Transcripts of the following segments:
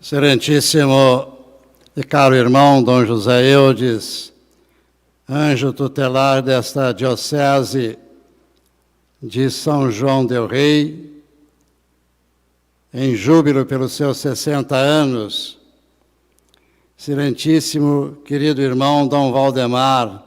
Excelentíssimo e caro irmão Dom José Eudes, anjo tutelar desta Diocese de São João del Rei, em júbilo pelos seus 60 anos, excelentíssimo querido irmão Dom Valdemar,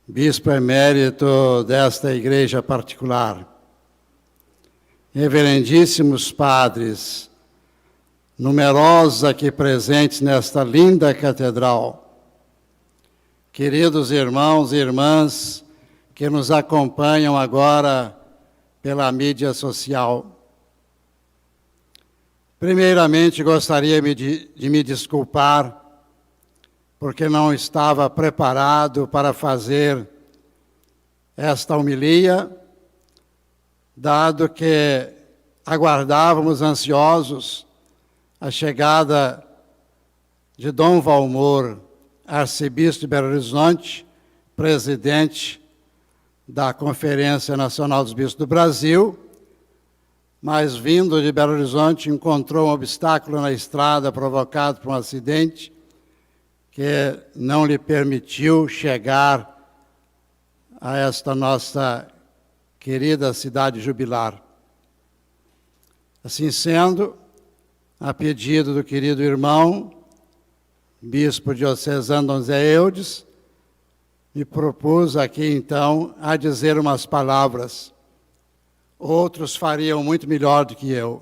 bispo emérito desta igreja particular, reverendíssimos padres, numerosos aqui presentes nesta linda catedral, queridos irmãos e irmãs que nos acompanham agora pela mídia social. Primeiramente, gostaria de me desculpar, porque não estava preparado para fazer esta homilia, dado que aguardávamos ansiosos a chegada de Dom Valmor, arcebispo de Belo Horizonte, presidente da Conferência Nacional dos Bispos do Brasil, mas vindo de Belo Horizonte encontrou um obstáculo na estrada provocado por um acidente que não lhe permitiu chegar a esta nossa querida cidade jubilar. Assim sendo, a pedido do querido irmão, bispo diocesano Dom José Eudes, me propus aqui então a dizer umas palavras. Outros fariam muito melhor do que eu.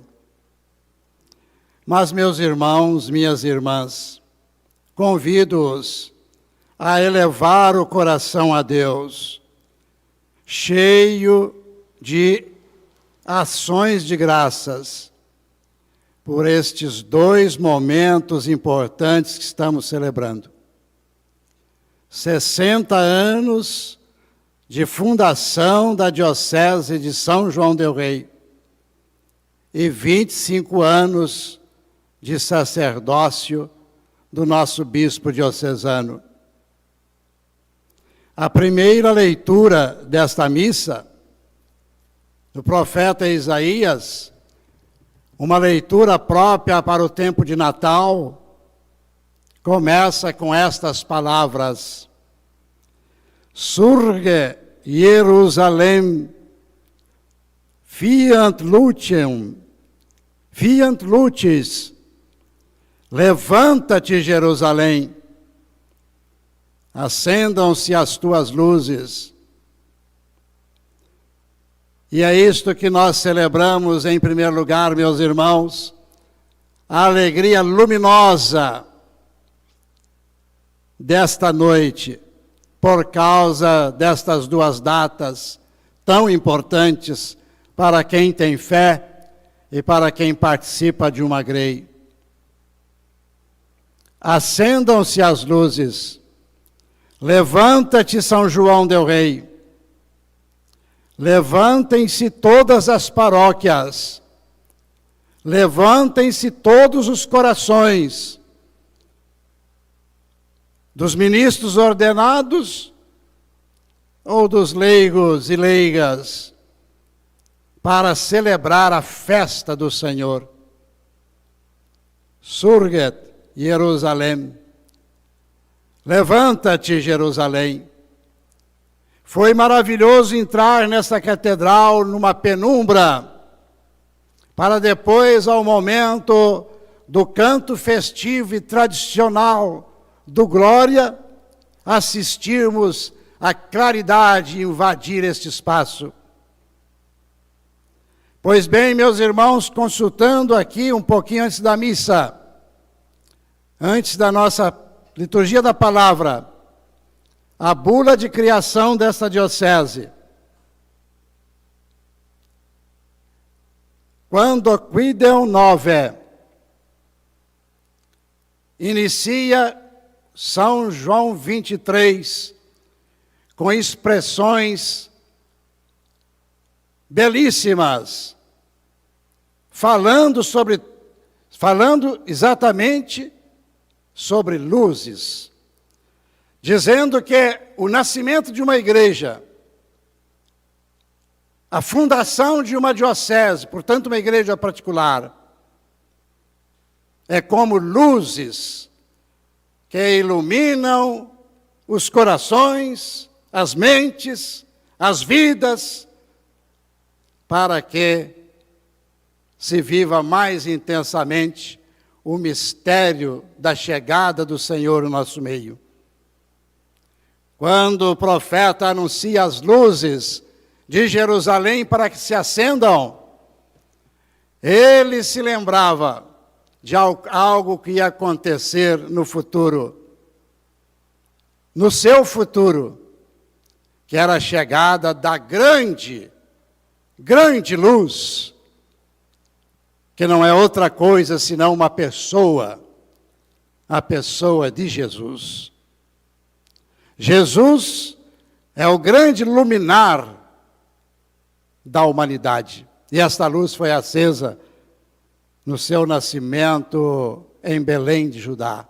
Mas, meus irmãos, minhas irmãs, convido-os a elevar o coração a Deus, cheio de ações de graças, por estes dois momentos importantes que estamos celebrando. 60 anos de fundação da Diocese de São João del Rei e 25 anos de sacerdócio do nosso bispo diocesano. A primeira leitura desta missa, do profeta Isaías, uma leitura própria para o tempo de Natal, começa com estas palavras: Surge Jerusalém, fiant lucis, levanta-te, Jerusalém, acendam-se as tuas luzes. E é isto que nós celebramos em primeiro lugar, meus irmãos, a alegria luminosa desta noite, por causa destas duas datas tão importantes para quem tem fé e para quem participa de uma grei. Acendam-se as luzes, levanta-te, São João del Rei, levantem-se todas as paróquias, levantem-se todos os corações dos ministros ordenados ou dos leigos e leigas para celebrar a festa do Senhor. Surget Jerusalém, levanta-te, Jerusalém. Foi maravilhoso entrar nessa catedral numa penumbra, para depois, ao momento do canto festivo e tradicional do Glória, assistirmos à claridade invadir este espaço. Pois bem, meus irmãos, consultando aqui um pouquinho antes da missa, antes da nossa liturgia da palavra, a bula de criação desta diocese. Quando Quidem Nove inicia São João 23, com expressões belíssimas, falando exatamente sobre luzes, dizendo que o nascimento de uma igreja, a fundação de uma diocese, portanto uma igreja particular, é como luzes que iluminam os corações, as mentes, as vidas, para que se viva mais intensamente o mistério da chegada do Senhor no nosso meio. Quando o profeta anuncia as luzes de Jerusalém para que se acendam, ele se lembrava de algo que ia acontecer no futuro, no seu futuro, que era a chegada da grande luz, que não é outra coisa senão uma pessoa, a pessoa de Jesus. Jesus é o grande luminar da humanidade. E esta luz foi acesa no seu nascimento em Belém de Judá.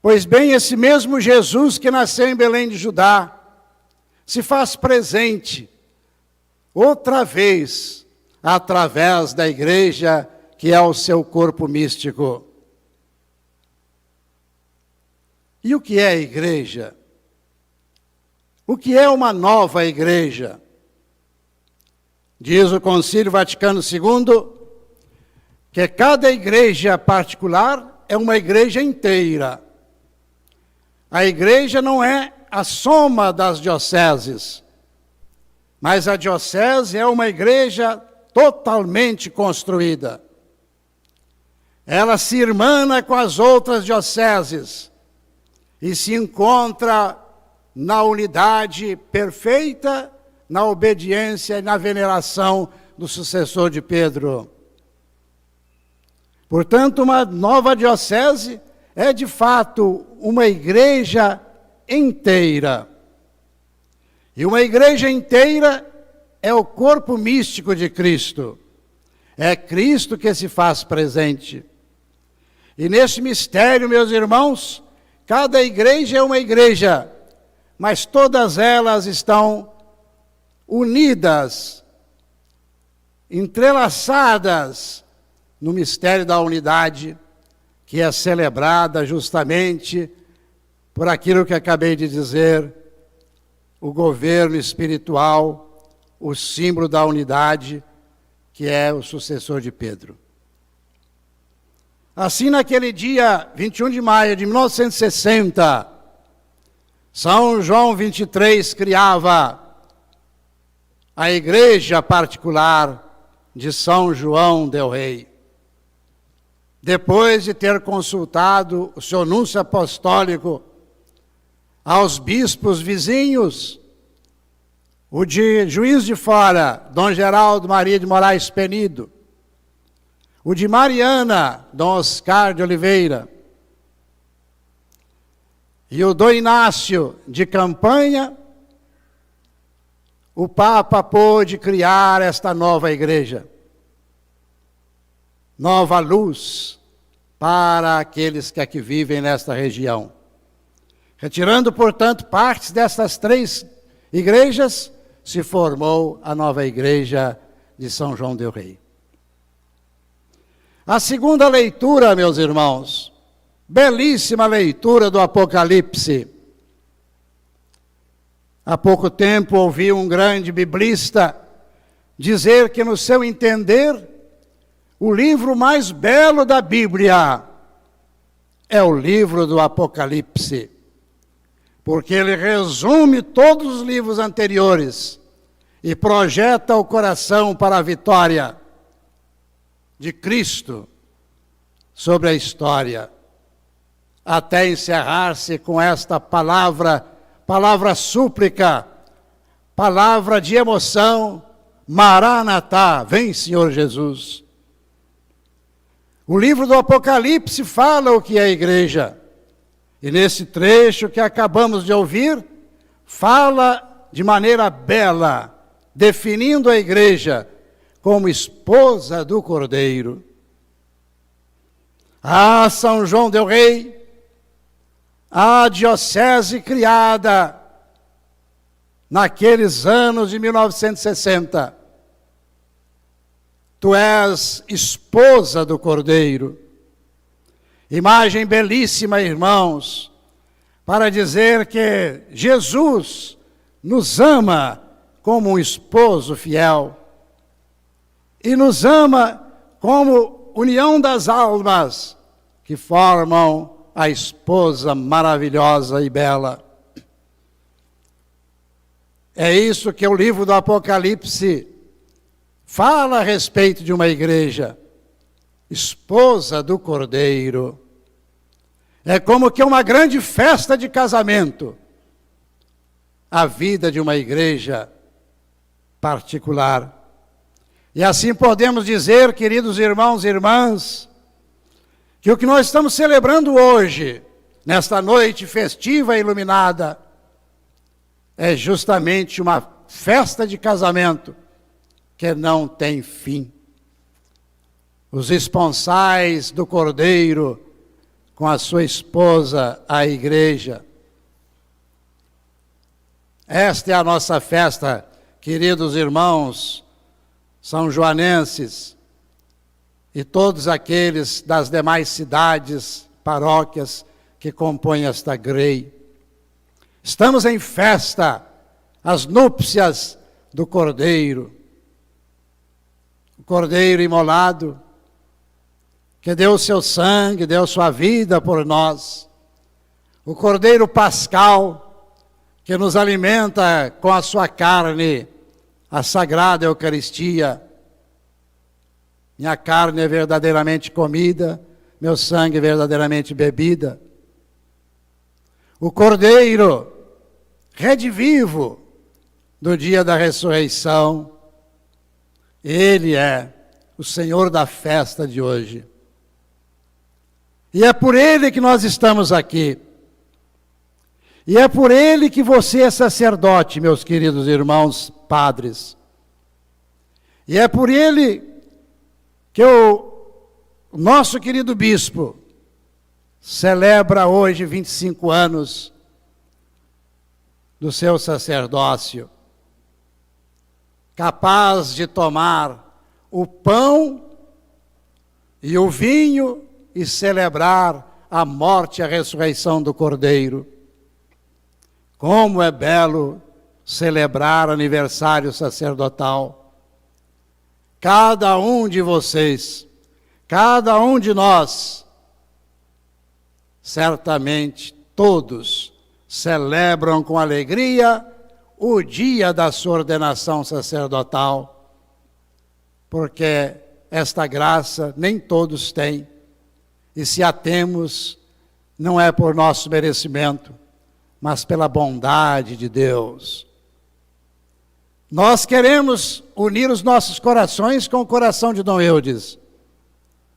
Pois bem, esse mesmo Jesus que nasceu em Belém de Judá se faz presente outra vez através da igreja, que é o seu corpo místico. E o que é a igreja? O que é uma nova igreja? Diz o Concílio Vaticano II que cada igreja particular é uma igreja inteira. A igreja não é a soma das dioceses, mas a diocese é uma igreja totalmente construída. Ela se irmana com as outras dioceses e se encontra na unidade perfeita, na obediência e na veneração do sucessor de Pedro. Portanto, uma nova diocese é de fato uma igreja inteira. E uma igreja inteira é o corpo místico de Cristo. É Cristo que se faz presente. E nesse mistério, meus irmãos, cada igreja é uma igreja, mas todas elas estão unidas, entrelaçadas no mistério da unidade, que é celebrada justamente por aquilo que acabei de dizer, o governo espiritual, o símbolo da unidade, que é o sucessor de Pedro. Assim, naquele dia 21 de maio de 1960, São João 23 criava a igreja particular de São João del Rei. Depois de ter consultado o seu núncio apostólico aos bispos vizinhos, o de Juiz de Fora, Dom Geraldo Maria de Moraes Penido, o de Mariana, Dom Oscar de Oliveira, e o Dom Inácio de Campanha, o Papa pôde criar esta nova igreja, nova luz para aqueles que aqui vivem nesta região. Retirando, portanto, partes destas três igrejas, se formou a nova igreja de São João del Rei. A segunda leitura, meus irmãos, belíssima leitura do Apocalipse. Há pouco tempo ouvi um grande biblista dizer que, no seu entender, o livro mais belo da Bíblia é o livro do Apocalipse, porque ele resume todos os livros anteriores e projeta o coração para a vitória de Cristo sobre a história, até encerrar-se com esta palavra súplica, palavra de emoção, Maranatá, vem Senhor Jesus. O livro do Apocalipse fala o que é a igreja. E nesse trecho que acabamos de ouvir, fala de maneira bela, definindo a igreja como esposa do Cordeiro. Ah, São João del Rei, a diocese criada naqueles anos de 1960. Tu és esposa do Cordeiro. Imagem belíssima, irmãos, para dizer que Jesus nos ama como um esposo fiel e nos ama como união das almas que formam a esposa maravilhosa e bela. É isso que o livro do Apocalipse fala a respeito de uma igreja, esposa do Cordeiro. É como que uma grande festa de casamento, a vida de uma igreja particular. E assim podemos dizer, queridos irmãos e irmãs, que o que nós estamos celebrando hoje, nesta noite festiva e iluminada, é justamente uma festa de casamento que não tem fim. Os esponsais do Cordeiro com a sua esposa, a igreja. Esta é a nossa festa, queridos irmãos são joanenses e todos aqueles das demais cidades, paróquias que compõem esta grei. Estamos em festa, as núpcias do Cordeiro. O Cordeiro imolado, que deu seu sangue, deu sua vida por nós. O Cordeiro pascal, que nos alimenta com a sua carne, a sagrada Eucaristia. Minha carne é verdadeiramente comida, meu sangue é verdadeiramente bebida. O Cordeiro, redivivo do dia da ressurreição, Ele é o Senhor da festa de hoje. E é por Ele que nós estamos aqui. E é por Ele que você é sacerdote, meus queridos irmãos padres. E é por Ele que o nosso querido bispo celebra hoje 25 anos do seu sacerdócio, capaz de tomar o pão e o vinho e celebrar a morte e a ressurreição do Cordeiro. Como é belo celebrar aniversário sacerdotal. Cada um de vocês, cada um de nós, certamente todos celebram com alegria o dia da sua ordenação sacerdotal, porque esta graça nem todos têm, e se a temos, não é por nosso merecimento, mas pela bondade de Deus. Nós queremos unir os nossos corações com o coração de Dom Eudes,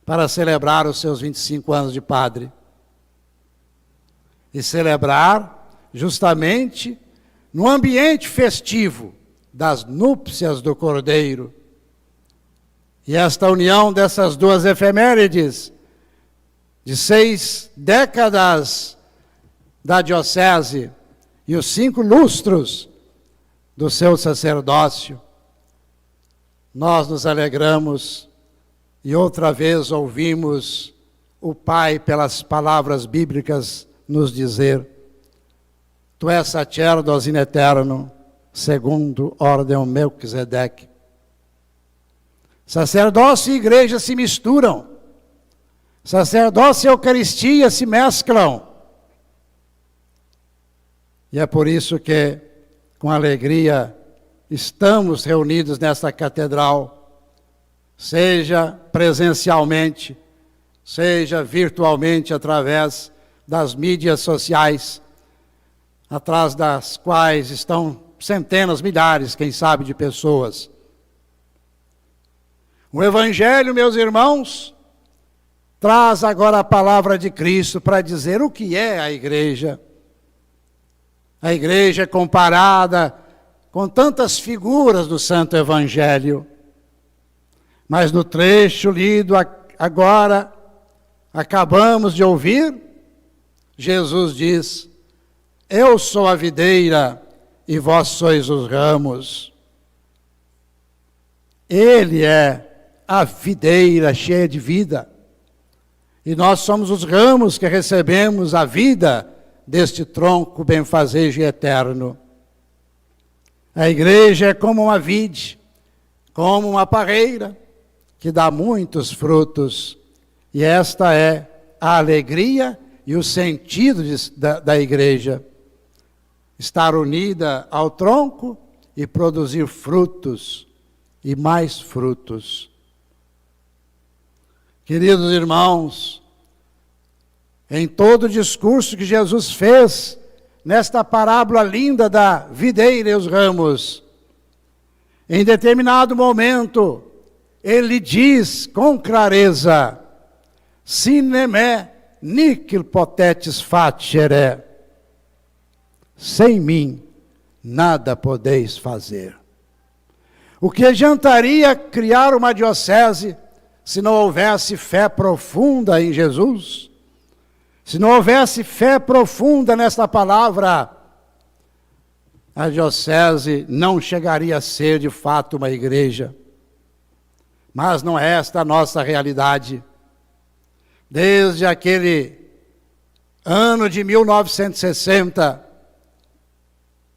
para celebrar os seus 25 anos de padre. E celebrar justamente no ambiente festivo das núpcias do Cordeiro. E esta união dessas duas efemérides, de 6 décadas da diocese e os 5 lustros do seu sacerdócio, nós nos alegramos e outra vez ouvimos o Pai, pelas palavras bíblicas, nos dizer: Tu és sacerdos in aeterno, segundo ordem Melquisedeque. Sacerdócio e igreja se misturam. Sacerdócio e Eucaristia se mesclam. E é por isso que, com alegria, estamos reunidos nesta catedral, seja presencialmente, seja virtualmente, através das mídias sociais, atrás das quais estão centenas, milhares, quem sabe, de pessoas. O Evangelho, meus irmãos, traz agora a palavra de Cristo para dizer o que é a igreja. A igreja é comparada com tantas figuras do Santo Evangelho. Mas no trecho lido agora, acabamos de ouvir, Jesus diz: Eu sou a videira e vós sois os ramos. Ele é a videira cheia de vida. E nós somos os ramos que recebemos a vida deste tronco benfazejo e eterno. A igreja é como uma vide, como uma parreira, que dá muitos frutos. E esta é a alegria e o sentido da igreja. Estar unida ao tronco e produzir frutos e mais frutos. Queridos irmãos, em todo o discurso que Jesus fez, nesta parábola linda da videira e os ramos, em determinado momento, ele diz com clareza, sine me nihil potentis facere. Sem mim, nada podeis fazer. O que adiantaria criar uma diocese se não houvesse fé profunda em Jesus? Se não houvesse fé profunda nesta palavra, a diocese não chegaria a ser de fato uma igreja. Mas não é esta a nossa realidade. Desde aquele ano de 1960,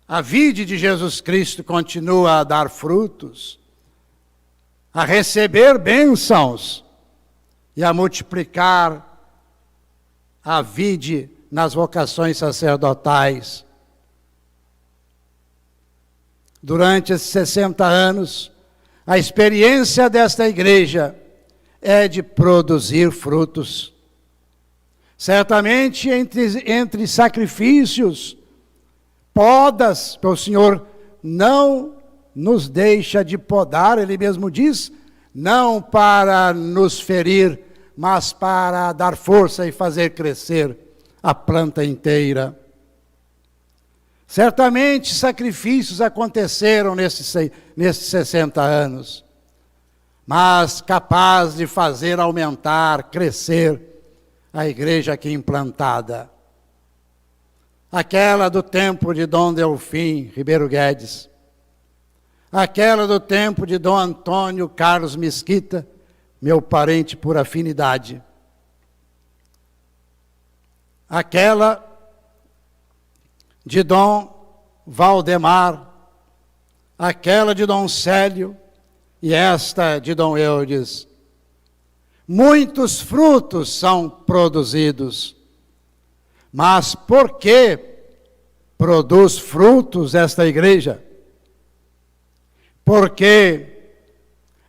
a vide de Jesus Cristo continua a dar frutos, a receber bênçãos e a multiplicar a vide nas vocações sacerdotais. Durante esses 60 anos, a experiência desta igreja é de produzir frutos. Certamente entre sacrifícios, podas, porque o Senhor não nos deixa de podar, Ele mesmo diz, não para nos ferir, mas para dar força e fazer crescer a planta inteira. Certamente sacrifícios aconteceram nesses 60 anos, mas capaz de fazer aumentar, crescer a igreja aqui implantada. Aquela do tempo de Dom Delfim Ribeiro Guedes, aquela do tempo de Dom Antônio Carlos Mesquita, meu parente por afinidade, aquela de Dom Valdemar, aquela de Dom Célio e esta de Dom Eudes. Muitos frutos são produzidos, mas por que produz frutos esta igreja? Porque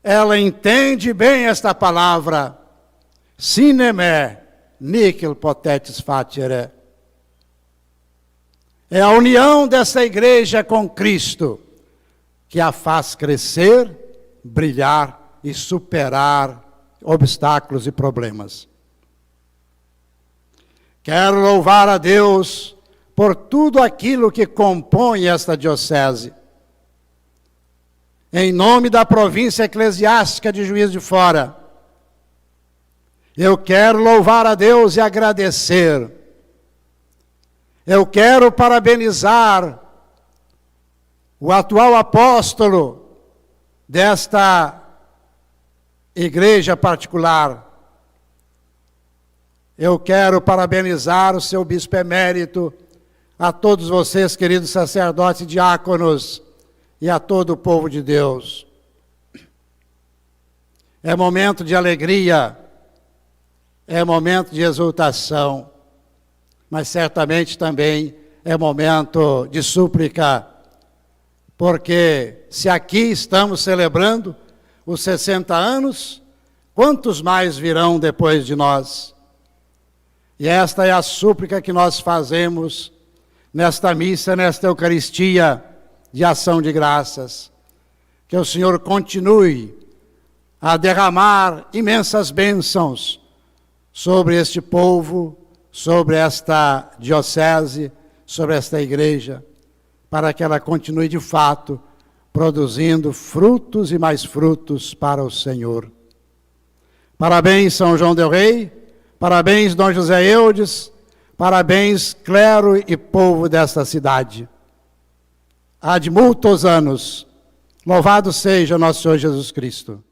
ela entende bem esta palavra, sine me nihil potentis facere. É a união dessa igreja com Cristo que a faz crescer, brilhar e superar obstáculos e problemas. Quero louvar a Deus por tudo aquilo que compõe esta diocese. Em nome da província eclesiástica de Juiz de Fora, eu quero louvar a Deus e agradecer. Eu quero parabenizar o atual apóstolo desta igreja particular. Eu quero parabenizar o seu bispo emérito, a todos vocês, queridos sacerdotes e diáconos, e a todo o povo de Deus. É momento de alegria, é momento de exultação, mas certamente também é momento de súplica, porque se aqui estamos celebrando os 60 anos, quantos mais virão depois de nós? E esta é a súplica que nós fazemos nesta missa, nesta Eucaristia de ação de graças. Que o Senhor continue a derramar imensas bênçãos sobre este povo, sobre esta diocese, sobre esta igreja, para que ela continue de fato produzindo frutos e mais frutos para o Senhor. Parabéns, São João del Rei, parabéns, Dom José Eudes, parabéns, clero e povo desta cidade. Ad multos anos, louvado seja nosso Senhor Jesus Cristo.